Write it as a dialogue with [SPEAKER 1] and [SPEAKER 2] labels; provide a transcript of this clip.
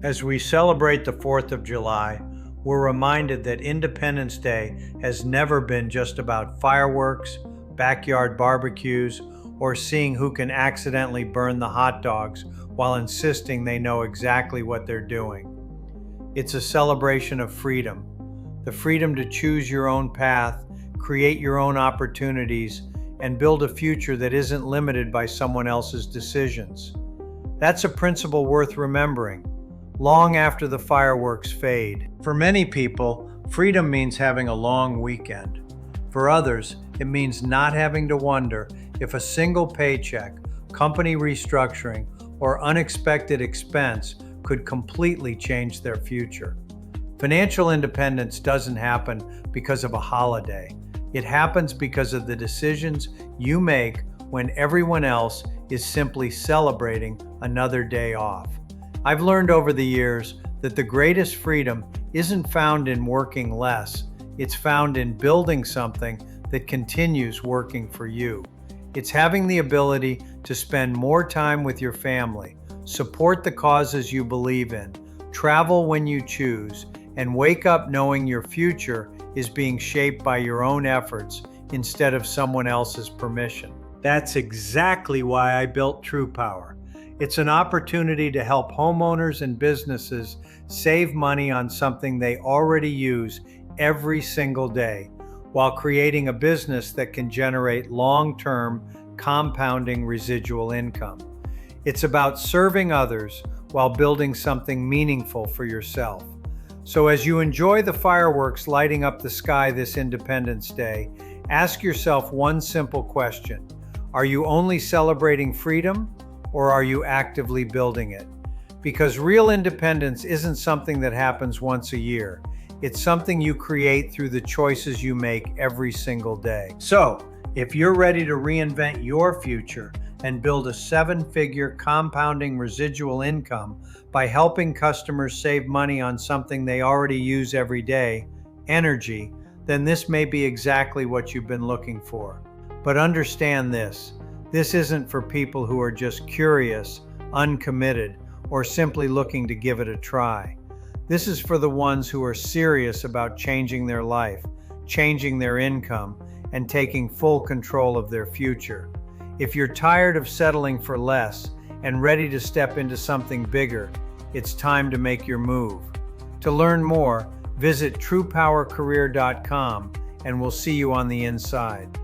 [SPEAKER 1] As we celebrate the 4th of July, we're reminded that Independence Day has never been just about fireworks, backyard barbecues, or seeing who can accidentally burn the hot dogs while insisting they know exactly what they're doing. It's a celebration of freedom, the freedom to choose your own path, create your own opportunities, and build a future that isn't limited by someone else's decisions. That's a principle worth remembering, long after the fireworks fade. For many people, freedom means having a long weekend. For others, it means not having to wonder if a single paycheck, company restructuring, or unexpected expense could completely change their future. Financial independence doesn't happen because of a holiday. It happens because of the decisions you make when everyone else is simply celebrating another day off. I've learned over the years that the greatest freedom isn't found in working less. It's found in building something that continues working for you. It's having the ability to spend more time with your family, support the causes you believe in, travel when you choose, and wake up knowing your future is being shaped by your own efforts instead of someone else's permission. That's exactly why I built TruPowur. It's an opportunity to help homeowners and businesses save money on something they already use every single day, while creating a business that can generate long-term, compounding residual income. It's about serving others while building something meaningful for yourself. So as you enjoy the fireworks lighting up the sky this Independence Day, ask yourself one simple question. Are you only celebrating freedom, or are you actively building it? Because real independence isn't something that happens once a year. It's something you create through the choices you make every single day. So, if you're ready to reinvent your future and build a 7-figure compounding residual income by helping customers save money on something they already use every day, energy, then this may be exactly what you've been looking for. But understand this isn't for people who are just curious, uncommitted, or simply looking to give it a try. This is for the ones who are serious about changing their life, changing their income, and taking full control of their future. If you're tired of settling for less and ready to step into something bigger, it's time to make your move. To learn more, visit TruPowurCareer.com and we'll see you on the inside.